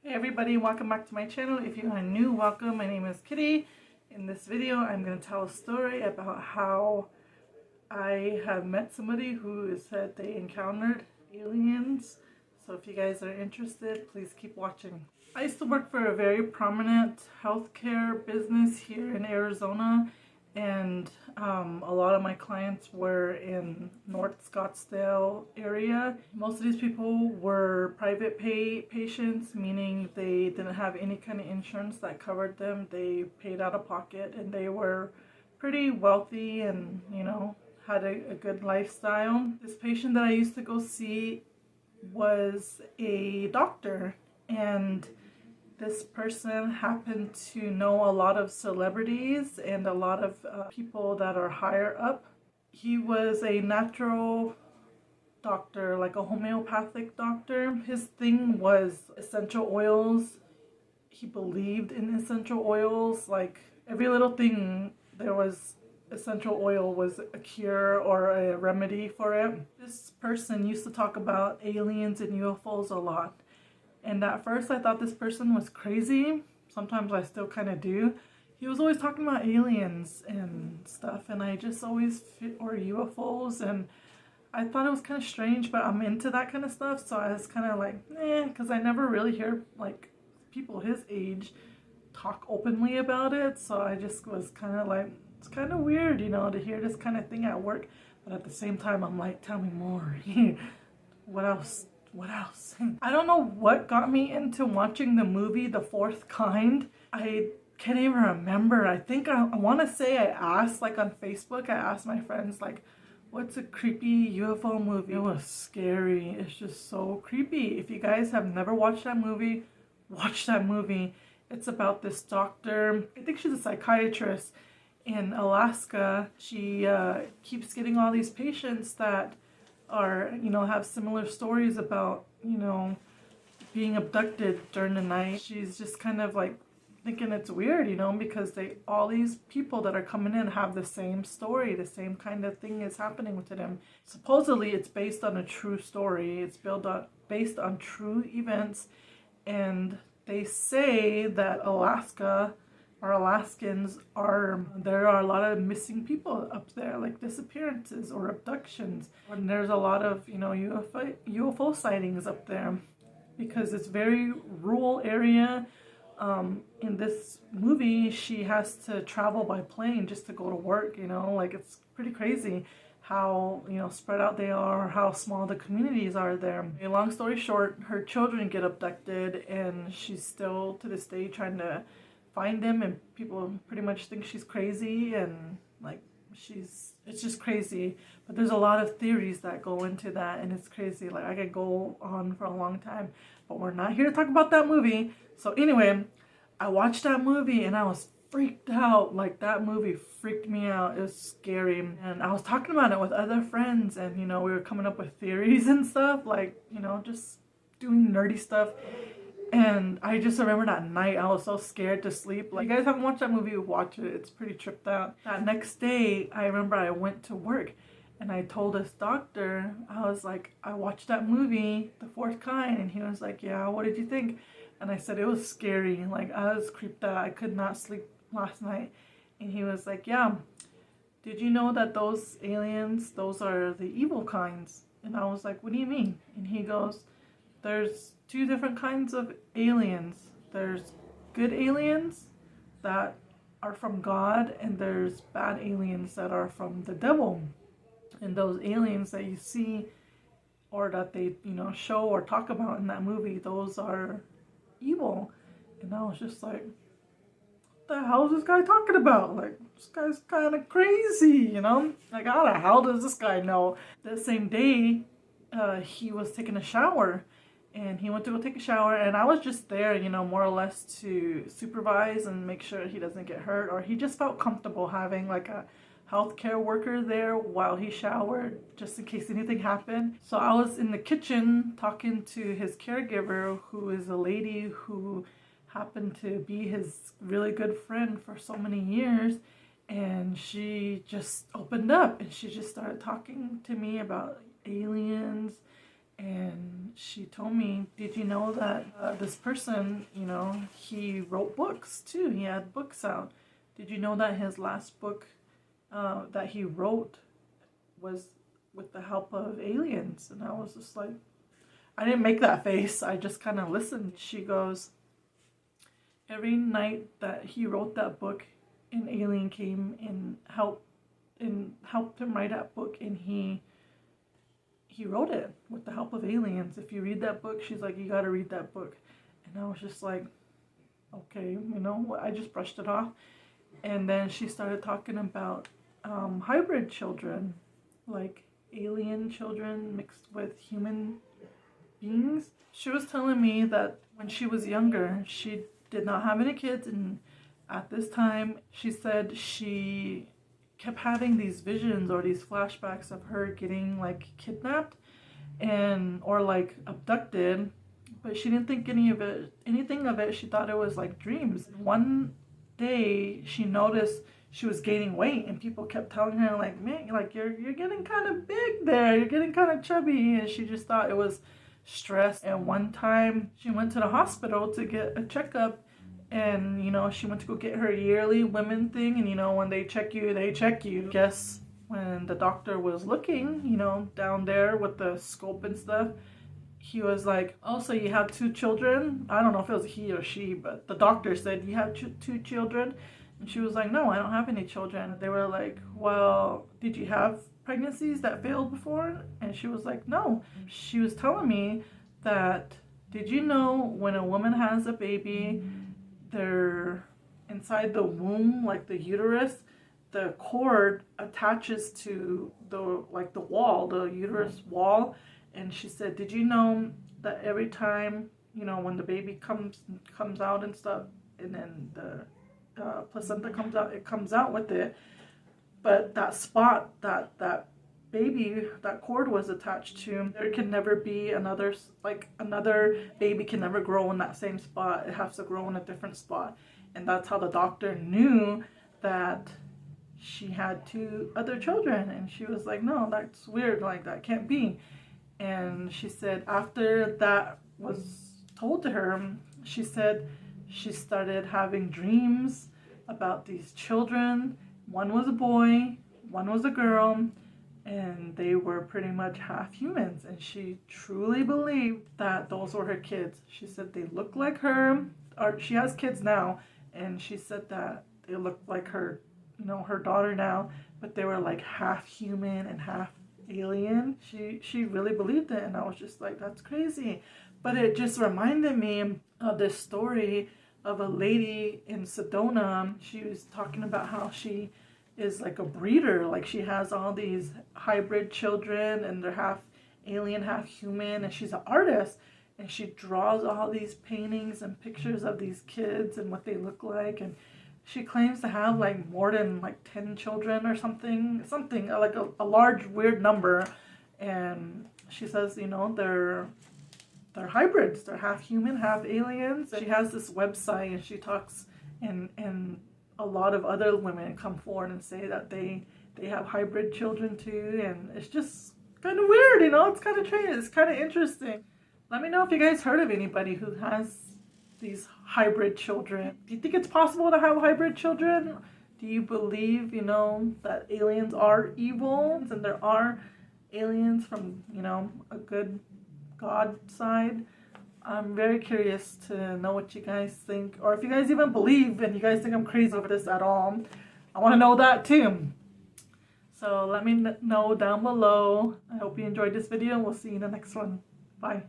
Hey everybody, welcome back to my channel. If you are new, welcome. My name is Kitty. In this video, I'm going to tell a story about how I have met somebody who said they encountered aliens. So if you guys are interested, please keep watching. I used to work for a very prominent healthcare business here in Arizona, and a lot of my clients were in North Scottsdale area. Most of these people were private pay patients, meaning they didn't have any kind of insurance that covered them. They paid out of pocket, and they were pretty wealthy and, you know, had a good lifestyle. This patient that I used to go see was a doctor, and this person happened to know a lot of celebrities and a lot of people that are higher up. He was a natural doctor, like a homeopathic doctor. His thing was essential oils. He believed in essential oils. Like every little thing, there was essential oil was a cure or a remedy for it. This person used to talk about aliens and UFOs a lot. And at first I thought this person was crazy. Sometimes I still kind of do. He was always talking about aliens and stuff, and I just always or UFOs, and I thought it was kind of strange, but I'm into that kind of stuff, so I was kind of like, because I never really hear like people his age talk openly about it, so I just was kind of like, it's kind of weird, you know, to hear this kind of thing at work, but at the same time I'm like, tell me more. What else? What else? I don't know what got me into watching the movie The Fourth Kind. I can't even remember. I think I want to say I asked, like on Facebook, I asked my friends, like, what's a creepy UFO movie? It was scary. It's just so creepy. If you guys have never watched that movie, watch that movie. It's about this doctor. I think she's a psychiatrist in Alaska. She keeps getting all these patients that are, you know, have similar stories about, you know, being abducted during the night. She's just kind of like thinking it's weird, you know, because all these people that are coming in have the same story, the same kind of thing is happening to them. Supposedly it's based on a true story. It's based on true events, and they say that Alaska or Alaskans there are a lot of missing people up there, like disappearances or abductions. And there's a lot of, you know, UFO sightings up there because it's very rural area. In this movie, she has to travel by plane just to go to work, you know, like it's pretty crazy how, you know, spread out they are, how small the communities are there. A long story short, her children get abducted, and she's still to this day trying to find them, and people pretty much think she's crazy, and like it's just crazy. But there's a lot of theories that go into that, and it's crazy. Like I could go on for a long time, but we're not here to talk about that movie. So anyway, I watched that movie and I was freaked out. Like that movie freaked me out. It was scary, and I was talking about it with other friends, and you know, we were coming up with theories and stuff, like, you know, just doing nerdy stuff. And I just remember that night I was so scared to sleep. Like, you guys haven't watched that movie, watch it. It's pretty tripped out. That next day, I remember I went to work and I told this doctor, I was like, I watched that movie, The Fourth Kind, and he was like, yeah, what did you think? And I said, it was scary. Like, I was creeped out. I could not sleep last night. And he was like, yeah, did you know that those aliens, those are the evil kinds? And I was like, what do you mean? And he goes, there's two different kinds of aliens. There's good aliens that are from God, and there's bad aliens that are from the devil. And those aliens that you see or that they, you know, show or talk about in that movie, those are evil. And I was just like, what the hell is this guy talking about? Like, this guy's kind of crazy, you know? Like, how the hell does this guy know? The same day, he was taking a shower. And he went to go take a shower, and I was just there, you know, more or less to supervise and make sure he doesn't get hurt, or he just felt comfortable having like a healthcare worker there while he showered, just in case anything happened. So I was in the kitchen talking to his caregiver, who is a lady who happened to be his really good friend for so many years, and she just opened up and she just started talking to me about aliens And she told me, did you know that this person, you know, he wrote books too. He had books out. Did you know that his last book that he wrote was with the help of aliens? And I was just like, I didn't make that face. I just kind of listened. She goes, every night that he wrote that book, an alien came and helped him write that book, and he wrote it with the help of aliens. If you read that book, she's like, you got to read that book. And I was just like, okay, you know, I just brushed it off. And then she started talking about hybrid children, like alien children mixed with human beings. She was telling me that when she was younger, she did not have any kids, and at this time, she said she kept having these visions or these flashbacks of her getting like kidnapped and or like abducted, but she didn't think anything of it. She thought it was like dreams. One day she noticed she was gaining weight, and people kept telling her like, man, like you're getting kind of big there, you're getting kind of chubby, and she just thought it was stress. And one time she went to the hospital to get a checkup, and you know, she went to go get her yearly women thing, and you know, when they check you, they check you. Guess when the doctor was looking, you know, down there with the scope and stuff, he was like, oh, so you have 2 children? I don't know if it was he or she, but the doctor said, you have 2 children? And she was like, no, I don't have any children. They were like, well, did you have pregnancies that failed before? And she was like, no. She was telling me that, did you know when a woman has a baby, they're inside the womb, like the uterus, the cord attaches to the wall, the uterus wall. And she said, did you know that every time, you know, when the baby comes out and stuff, and then the placenta comes out, it comes out with it, but that spot that baby, that cord was attached to, there can never be another baby can never grow in that same spot. It has to grow in a different spot. And that's how the doctor knew that she had 2 other children. And she was like, no, that's weird, like that can't be. And she said after that was told to her, she said she started having dreams about these children. One was a boy, one was a girl, and they were pretty much half humans. And she truly believed that those were her kids. She said they look like her, or she has kids now, and she said that they looked like her, you know, her daughter now, but they were like half human and half alien. She really believed it, and I was just like, that's crazy. But it just reminded me of this story of a lady in Sedona. She was talking about how she is like a breeder, like she has all these hybrid children and they're half alien, half human, and she's an artist, and she draws all these paintings and pictures of these kids and what they look like. And she claims to have like more than like 10 children or something like a large weird number. And she says, you know, they're hybrids, they're half human, half aliens. She has this website, and she talks, and a lot of other women come forward and say that they have hybrid children too. And it's just kind of weird, you know, it's kind of strange, it's kind of interesting. Let me know if you guys heard of anybody who has these hybrid children. Do you think it's possible to have hybrid children? Do you believe, you know, that aliens are evil and there are aliens from, you know, a good God side? I'm very curious to know what you guys think, or if you guys even believe and you guys think I'm crazy for this at all. I want to know that too. So let me know down below. I hope you enjoyed this video, and we'll see you in the next one. Bye.